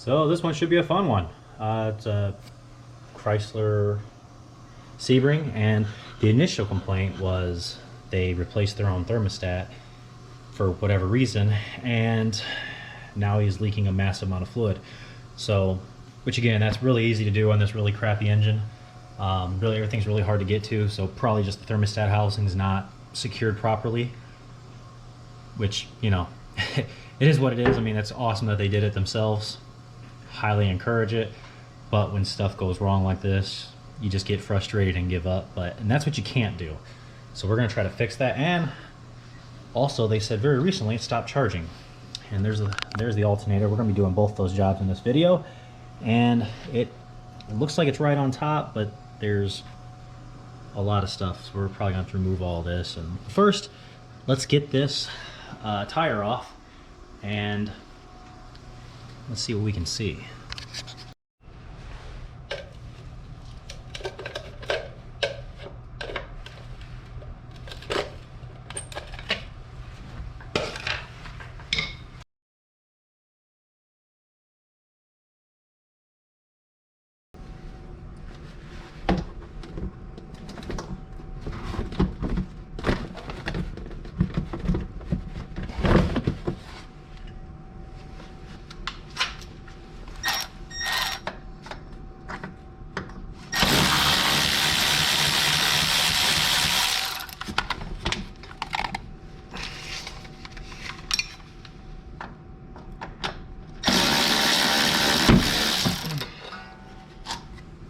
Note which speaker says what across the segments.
Speaker 1: So this one should be a fun one. It's a Chrysler Sebring, and the initial complaint was they replaced their own thermostat for whatever reason, and now he's leaking a massive amount of fluid. So, which again, that's really easy to do on this really crappy engine. Really, everything's really hard to get to, so probably just the thermostat housing is not secured properly, which, you know, it is what it is. I mean, it's awesome that they did it themselves. Highly encourage it, but when stuff goes wrong like this, you just get frustrated and give up. And that's what you can't do. So we're going to try to fix that. And also, they said very recently it stopped charging. And there's the alternator. We're going to be doing both those jobs in this video, and it looks like it's right on top, but there's a lot of stuff, so we're probably going to have to remove all this. And first, let's get this tire off, and let's see what we can see.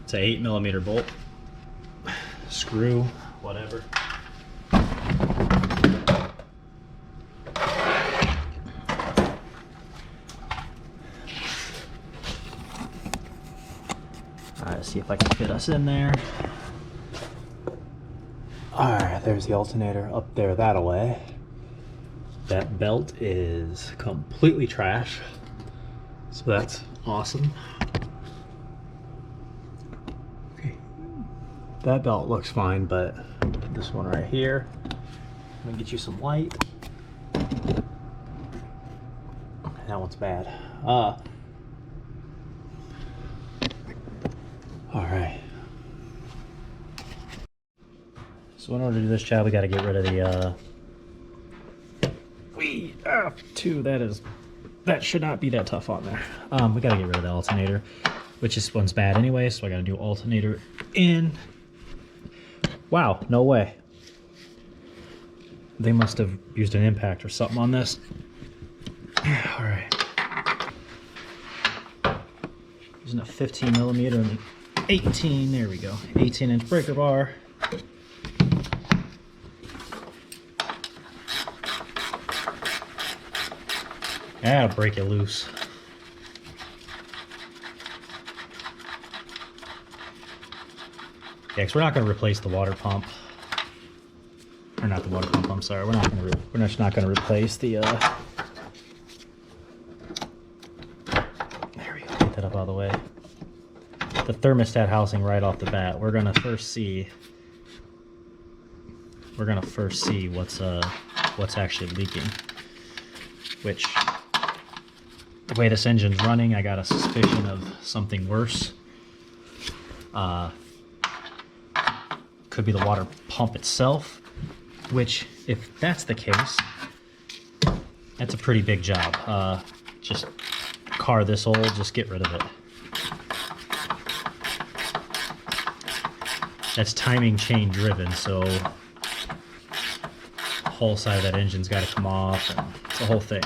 Speaker 1: It's an 8mm bolt, screw, whatever. Alright, see if I can fit us in there. Alright, there's the alternator up there that away. That belt is completely trash, so that's awesome. That belt looks fine, but this one right here, I'm gonna get you some light. That one's bad. All right. So in order to do this job, we got to get rid of the that should not be that tough on there. We got to get rid of the alternator, which this one's bad anyway. So I got to do alternator in. Wow, no way. They must have used an impact or something on this. All right. Using a 15mm and the 18, there we go. 18-inch breaker bar. That'll break it loose. Yeah, because we're not going to replace the water pump, or not the water pump. I'm sorry. We're just not going to replace the. There we go. Get that up out of the way. The thermostat housing right off the bat. We're going to first see. We're going to first see what's actually leaking. Which, the way this engine's running, I got a suspicion of something worse. Could be the water pump itself, which, if that's the case, that's a pretty big job. Just car this old, just get rid of it. That's timing chain driven, so the whole side of that engine's got to come off, and it's the whole thing.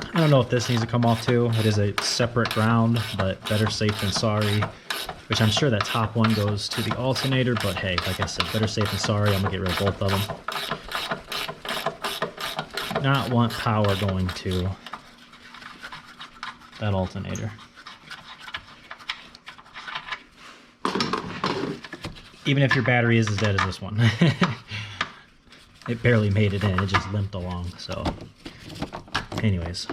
Speaker 1: I don't know if this needs to come off too. It is a separate ground, but better safe than sorry. Which I'm sure that top one goes to the alternator, but hey, like I said, better safe than sorry. I'm gonna get rid of both of them. Not want power going to that alternator. Even if your battery is as dead as this one. It barely made it in, it just limped along, so. Anyways.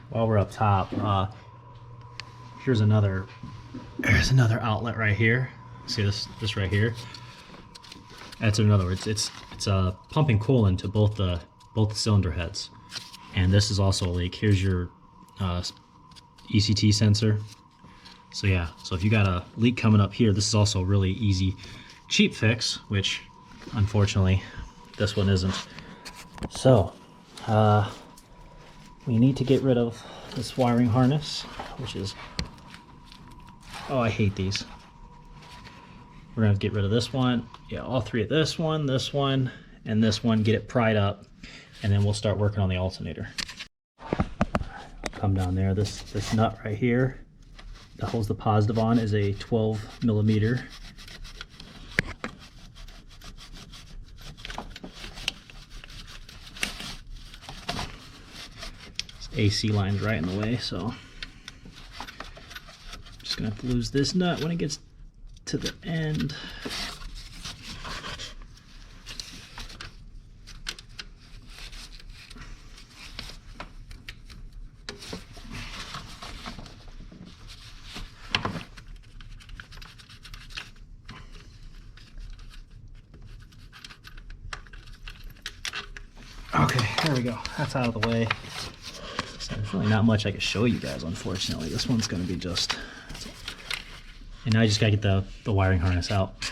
Speaker 1: while we're up top, here's another outlet right here. See this right here? That's in other words, it's pumping coolant to both the cylinder heads, and this is also a leak. Here's your ECT sensor. So yeah, so if you got a leak coming up here, this is also a really easy, cheap fix, which unfortunately this one isn't. So we need to get rid of this wiring harness, which is, oh, I hate these. We're gonna have to get rid of this one. Yeah, all three of this one, and this one, get it pried up, and then we'll start working on the alternator. Come down there, this nut right here that holds the positive on is a 12 millimeter. This AC line's right in the way, so I'm just gonna have to lose this nut when it gets to the end. Okay, there we go. That's out of the way. So there's really not much I can show you guys, unfortunately. This one's going to be just... And now I just got to get the wiring harness out.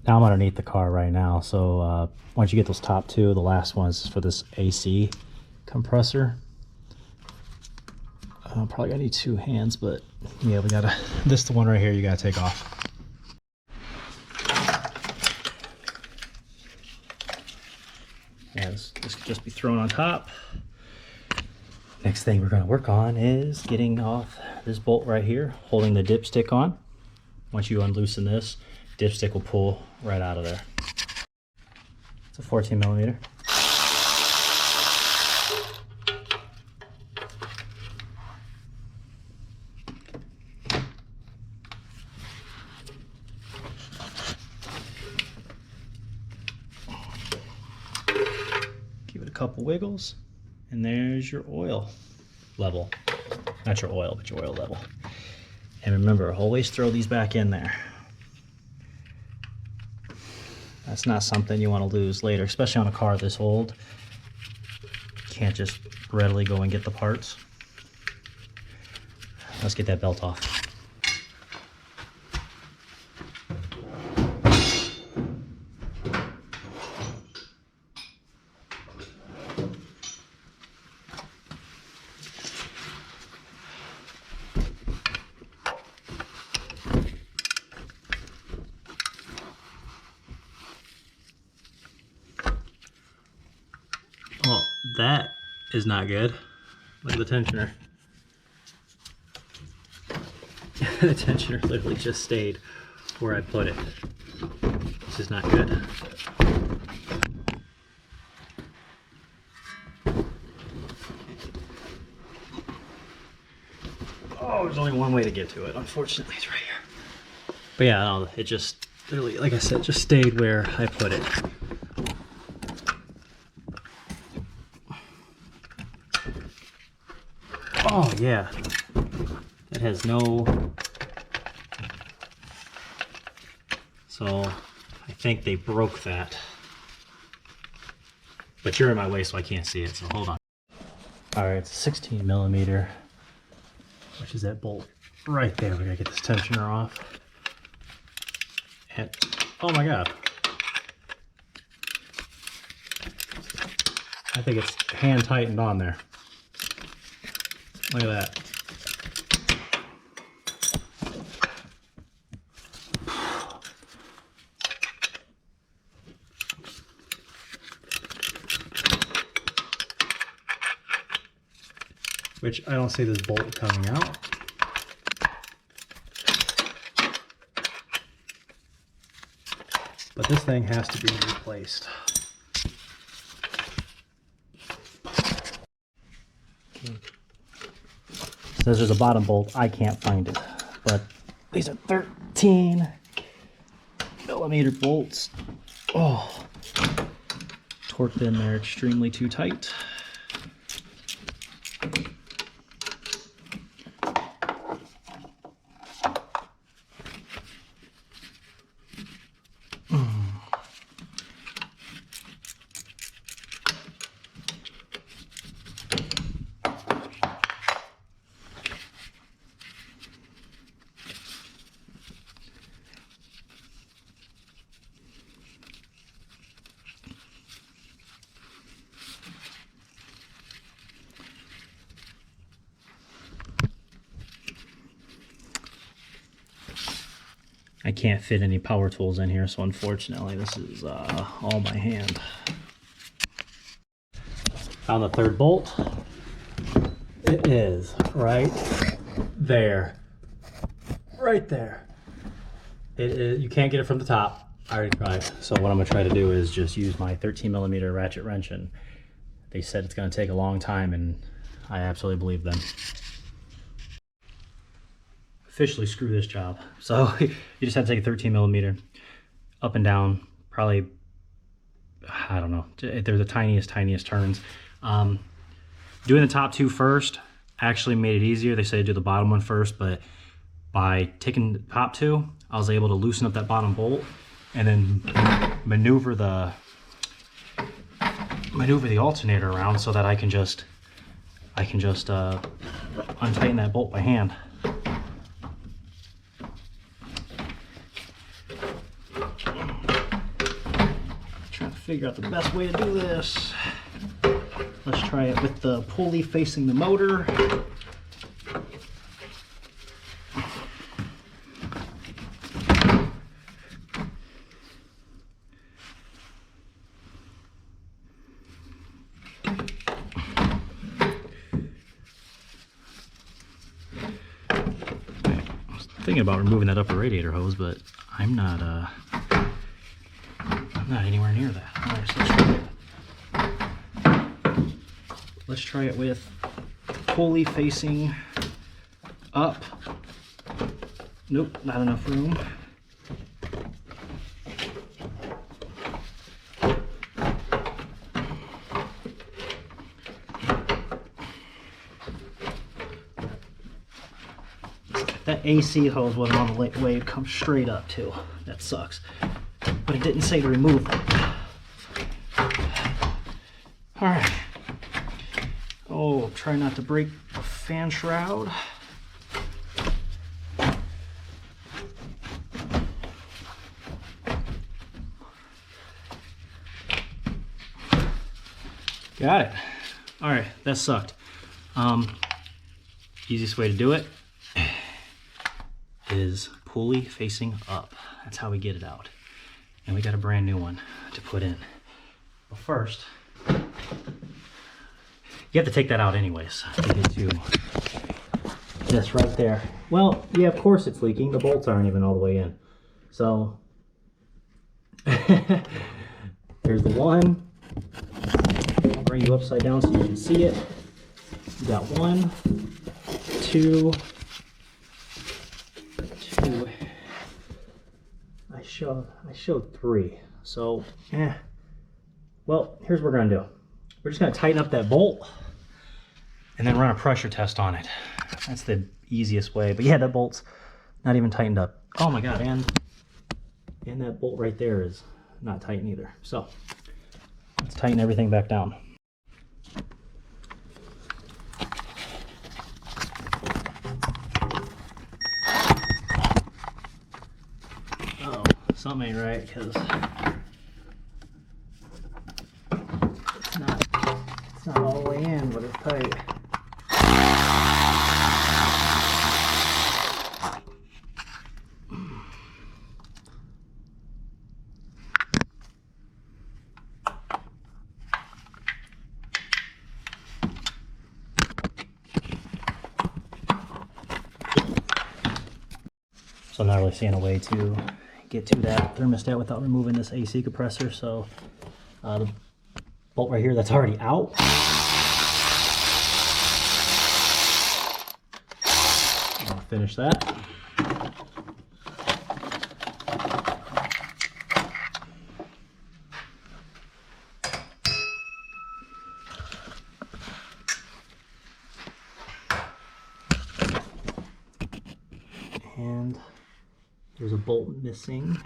Speaker 1: Now I'm underneath the car right now, so once you get those top two, the last one is for this AC compressor. Probably gonna need two hands, but yeah, we gotta... This is the one right here you gotta take off. Yeah, this could just be thrown on top. Next thing we're going to work on is getting off this bolt right here, holding the dipstick on. Once you unloosen this, dipstick will pull right out of there. It's a 14 millimeter. Give it a couple wiggles, and there's your oil level. Not your oil, but your oil level. And remember, always throw these back in there. That's not something you want to lose later, especially on a car this old. You can't just readily go and get the parts. Let's get that belt off. Well, that is not good. Look at the tensioner. The tensioner literally just stayed where I put it. This is not good. Oh, there's only one way to get to it. Unfortunately, it's right here. But yeah, no, it just literally, like I said, just stayed where I put it. Oh yeah, it has no, so I think they broke that, but you're in my way so I can't see it, so hold on. All right, it's a 16 millimeter, which is that bolt right there. We gotta get this tensioner off, and oh my God, I think it's hand tightened on there. Look at that. Which I don't see this bolt coming out. But this thing has to be replaced. Okay. Says there's a bottom bolt. I can't find it, but these are 13 millimeter bolts. Oh, torqued in there extremely too tight. I can't fit any power tools in here, so unfortunately this is all by hand. Found the third bolt. It is right there. Right there. It is, you can't get it from the top. I already tried. So what I'm gonna try to do is just use my 13mm ratchet wrench, and they said it's gonna take a long time, and I absolutely believe them. Officially screw this job. So you just have to take a 13mm up and down, probably, I don't know, they're the tiniest turns. Doing the top two first actually made it easier. They say do the bottom one first, but by taking the top two, I was able to loosen up that bottom bolt and then maneuver the alternator around so that I can just untighten that bolt by hand. Trying to figure out the best way to do this. Let's try it with the pulley facing the motor. Thinking about removing that upper radiator hose, but I'm not anywhere near that. All right, so let's try it with pulley facing up. Nope, not enough room. That AC hose wasn't on the way it comes straight up too. That sucks. But it didn't say to remove them. Alright. Oh, try not to break the fan shroud. Got it. Alright, that sucked. Easiest way to do it is pulley facing up. That's how we get it out. And we got a brand new one to put in. But first, you have to take that out anyways to get to this right there. Well, yeah, of course it's leaking. The bolts aren't even all the way in. So, there's the one. I'll bring you upside down so you can see it. You got 1, 2, I showed 3. So, well, here's what we're gonna do. We're just gonna tighten up that bolt and then run a pressure test on it. That's the easiest way. But yeah, that bolt's not even tightened up. Oh my God, and that bolt right there is not tightened either. So let's tighten everything back down. Something ain't right because it's not all the way in, but it's tight. So I'm not really seeing a way to get to that thermostat without removing this AC compressor. So the bolt right here that's already out. I'll finish that. And there's a bolt missing.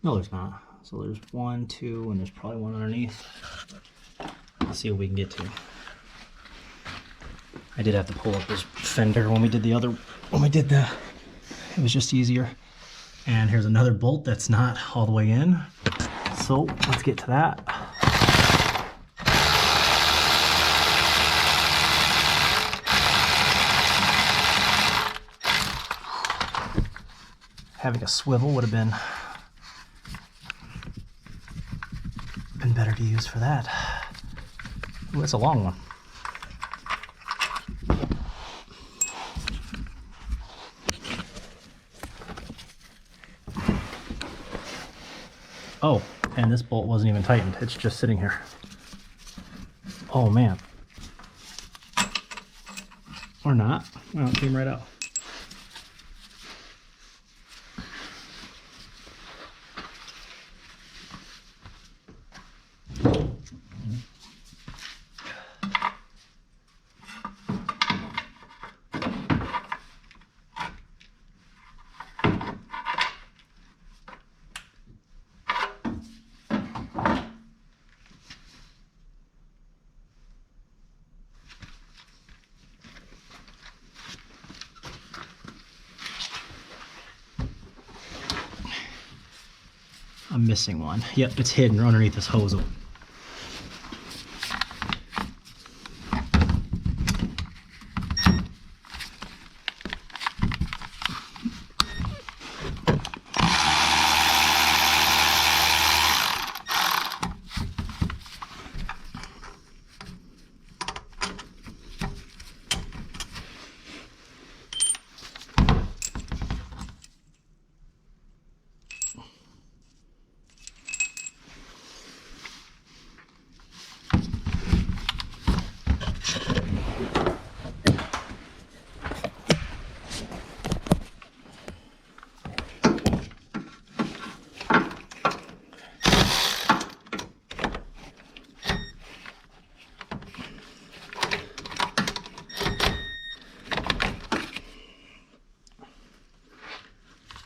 Speaker 1: No, there's not. So there's 1, 2, and there's probably one underneath. Let's see what we can get to. I did have to pull up this fender when we did it was just easier. And here's another bolt that's not all the way in. So let's get to that. having a swivel would have been better to use for that. Ooh, it's a long one. Oh, and this bolt wasn't even tightened. It's just sitting here. Oh man. Or not. Well, it came right out. I'm missing one. Yep, it's hidden underneath this hose.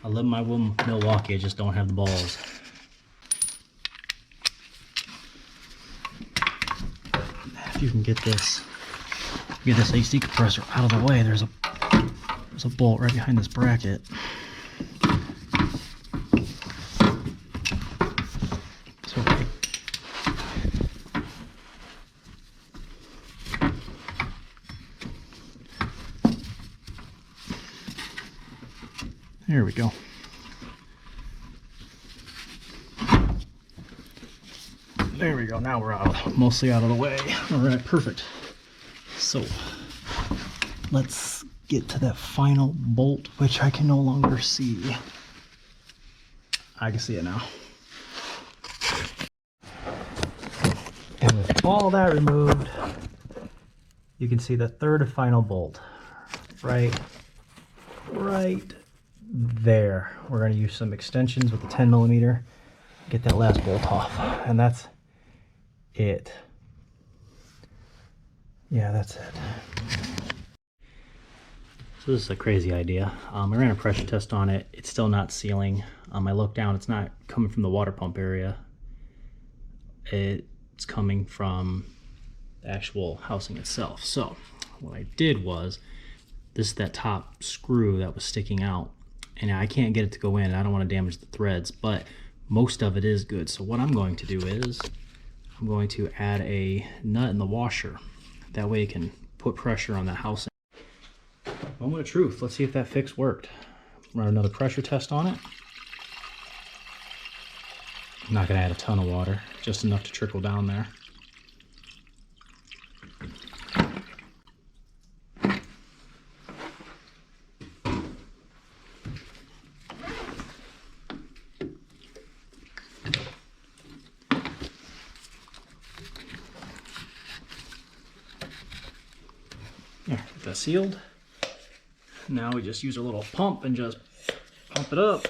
Speaker 1: I love my Milwaukee, I just don't have the balls. If you can get this AC compressor out of the way, there's a bolt right behind this bracket. So there we go. There we go. Now we're mostly out of the way. All right, perfect. So let's get to that final bolt, which I can no longer see. I can see it now. And with all that removed, you can see the third and final bolt right there. We're going to use some extensions with the 10mm, get that last bolt off, and that's it. Yeah, that's it. So this is a crazy idea. I ran a pressure test on it. It's still not sealing. I looked down, it's not coming from the water pump area. It's coming from the actual housing itself. So what I did was, this is that top screw that was sticking out, and I can't get it to go in. I don't want to damage the threads, but most of it is good. So what I'm going to do is I'm going to add a nut in the washer. That way it can put pressure on that housing. Moment of truth. Let's see if that fix worked. Run another pressure test on it. I'm not going to add a ton of water, just enough to trickle down there. There, get that sealed. Now we just use a little pump and just pump it up.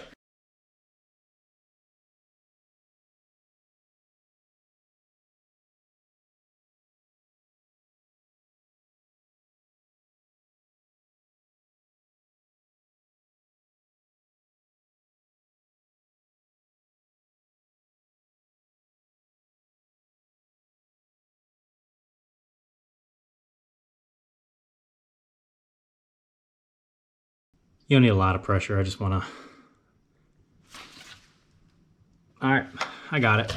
Speaker 1: You don't need a lot of pressure. I just want to... All right, I got it.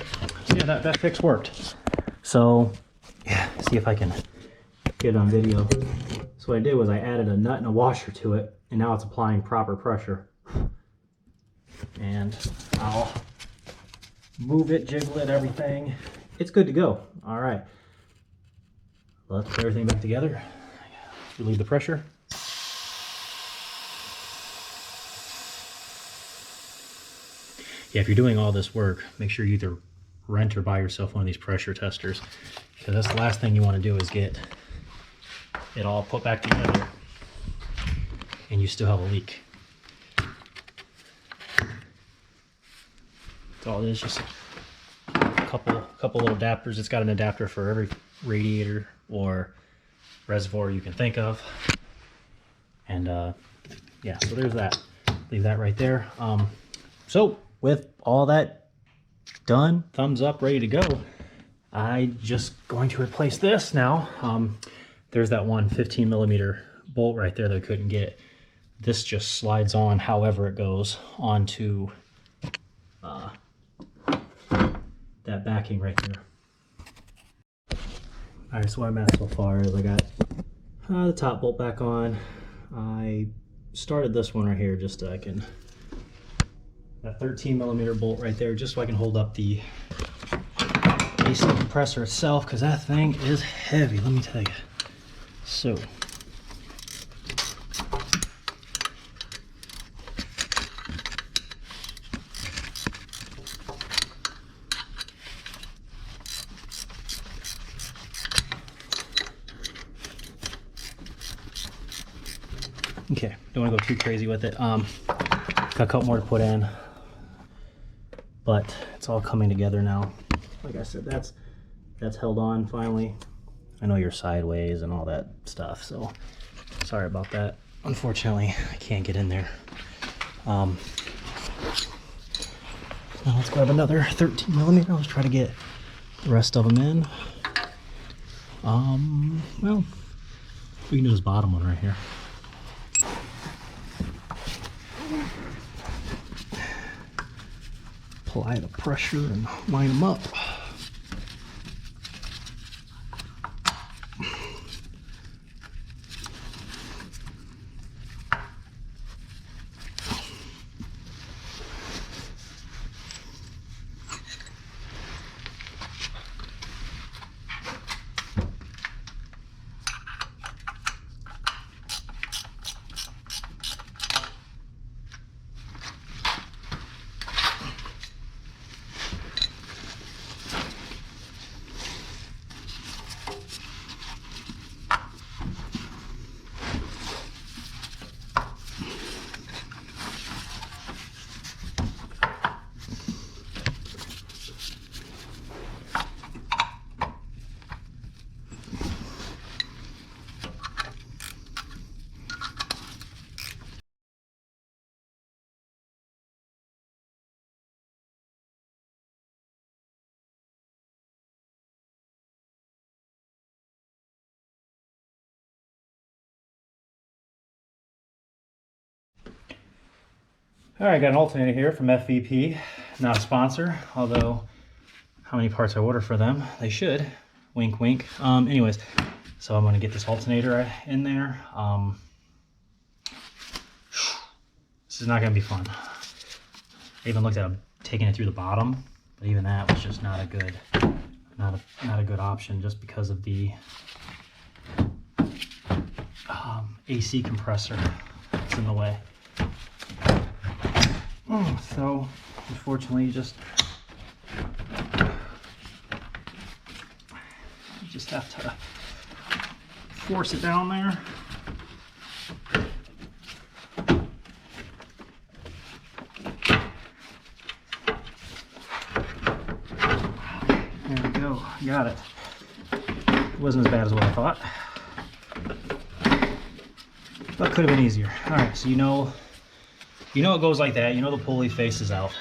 Speaker 1: So yeah, that fix worked. So yeah, see if I can get it on video. So what I did was I added a nut and a washer to it, and now it's applying proper pressure. and I'll move it, jiggle it, everything. It's good to go. All right. Let's put everything back together. Relieve the pressure. Yeah, if you're doing all this work, make sure you either rent or buy yourself one of these pressure testers, because that's the last thing you want to do is get it all put back together and you still have a leak. That's all it is, just a couple little adapters. It's got an adapter for every radiator or reservoir you can think of. And yeah, so there's that. Leave that right there. So with all that done, thumbs up, ready to go, I just going to replace this now. There's that one 15 millimeter bolt right there that I couldn't get. This just slides on however it goes onto that backing right there. All right, so what I'm at so far is I got the top bolt back on. I started this one right here just so I can, that 13 millimeter bolt right there, just so I can hold up the AC compressor itself, because that thing is heavy, let me tell you. So okay, don't want to go too crazy with it. Got a couple more to put in, but it's all coming together now. Like I said, that's held on finally. I know you're sideways and all that stuff, so sorry about that. Unfortunately, I can't get in there. Now let's grab another 13 millimeter. Let's try to get the rest of them in. Well, we can do this bottom one right here. Apply the pressure and line them up. All right, got an alternator here from FVP, not a sponsor, although how many parts I order for them, they should, wink wink. Anyways, so I'm gonna get this alternator in there. This is not gonna be fun. I even looked at taking it through the bottom, but even that was just not a good option, just because of the AC compressor that's in the way. So unfortunately, you just have to force it down there. There we go, got it. It wasn't as bad as what I thought, but could have been easier. All right, so you know it goes like that. You know the pulley faces out.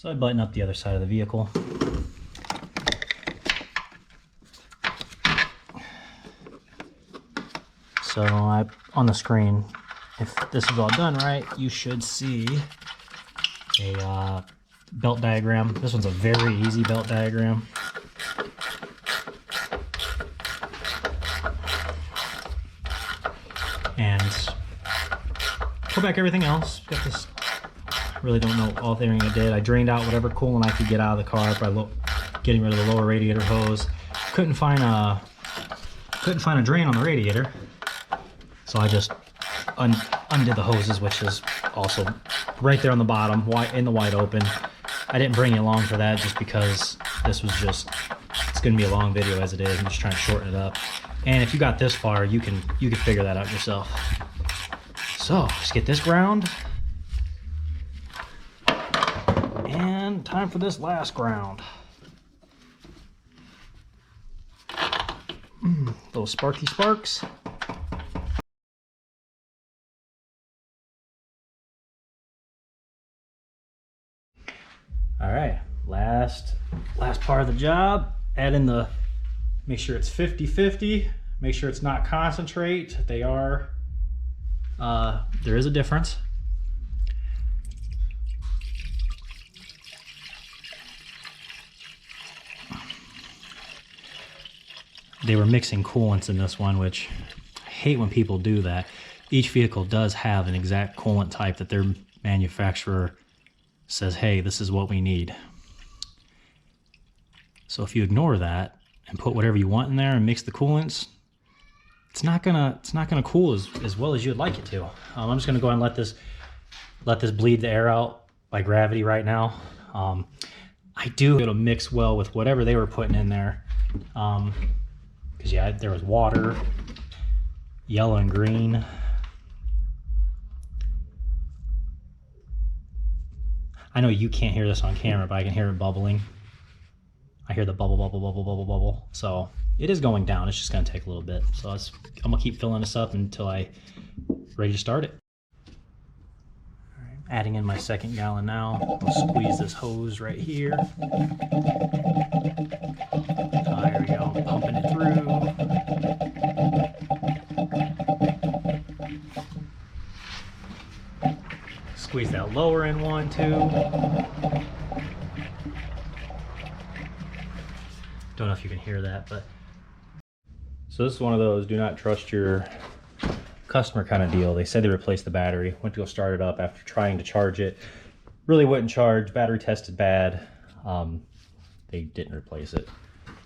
Speaker 1: So I button up the other side of the vehicle. So on the screen, if this is all done right, you should see a belt diagram. This one's a very easy belt diagram. And pull back everything else. Got this. Really don't know all everything I did. I drained out whatever coolant I could get out of the car by getting rid of the lower radiator hose. Couldn't find a drain on the radiator, so I just undid the hoses, which is also right there on the bottom, in the wide open. I didn't bring you along for that just because this was it's going to be a long video as it is. I'm just trying to shorten it up. And if you got this far, you can figure that out yourself. So let's get this ground. And time for this last ground. Those sparky sparks. All right, last part of the job. Add in make sure it's 50-50. Make sure it's not concentrate. They are. There is a difference. They were mixing coolants in this one, which I hate when people do that. Each vehicle does have an exact coolant type that their manufacturer says, hey, this is what we need. So if you ignore that and put whatever you want in there and mix the coolants, it's not gonna cool as well as you'd like it to. I'm just gonna go ahead and let this bleed the air out by gravity right now. I do it'll mix well with whatever they were putting in there. Because yeah, there was water, yellow and green. I know you can't hear this on camera, but I can hear it bubbling. I hear the bubble, bubble, bubble, bubble, bubble. So it is going down. It's just going to take a little bit. So I'm going to keep filling this up until I'm ready to start it. All right, adding in my 2nd gallon now. I'll squeeze this hose right here. There we go, pumping it through. Squeeze that lower end one too. Don't know if you can hear that, but. So this is one of those do not trust your customer kind of deal. They said they replaced the battery, went to go start it up after trying to charge it. Really wouldn't charge, battery tested bad. They didn't replace it.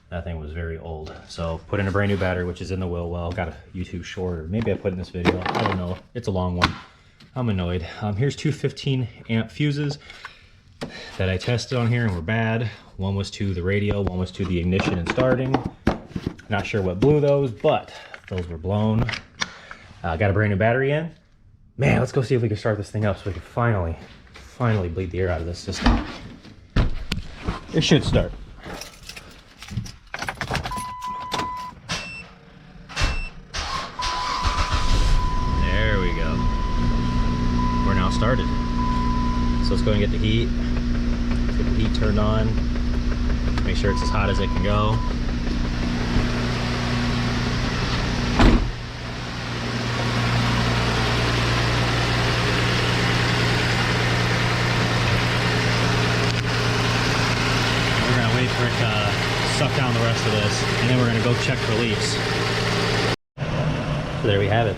Speaker 1: That thing was very old. So put in a brand new battery, which is in the wheel well. Got a YouTube short, or maybe I put in this video. I don't know. It's a long one. I'm annoyed. Here's two 15 amp fuses that I tested on here and were bad. One was to the radio, one was to the ignition and starting. Not sure what blew those, but those were blown. Got a brand new battery in. Man, let's go see if we can start this thing up so we can finally bleed the air out of this system. It should start. There we go. We're now started. So let's go and get the heat. Let's get the heat turned on. Make sure it's as hot as it can go. For it to suck down the rest of this, and then we're going to go check for leaks. So there we have it.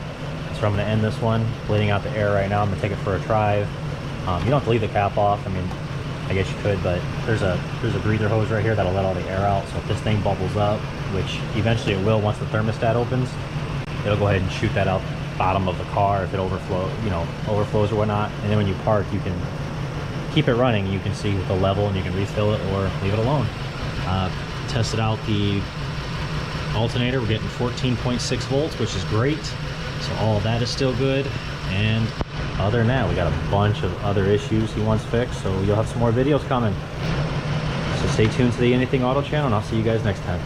Speaker 1: That's where I'm going to end this one, bleeding out the air right now. I'm going to take it for a drive. You don't have to leave the cap off. I mean, I guess you could, but there's a breather hose right here that'll let all the air out. So if this thing bubbles up, which eventually it will once the thermostat opens, it'll go ahead and shoot that out the bottom of the car if it overflows or whatnot. And then when you park, you can keep it running. You can see the level and you can refill it or leave it alone. Tested out the alternator. We're getting 14.6 volts, which is great. So all of that is still good. And other than that, we got a bunch of other issues he wants fixed. So you'll have some more videos coming. So stay tuned to the Anything Auto channel, and I'll see you guys next time.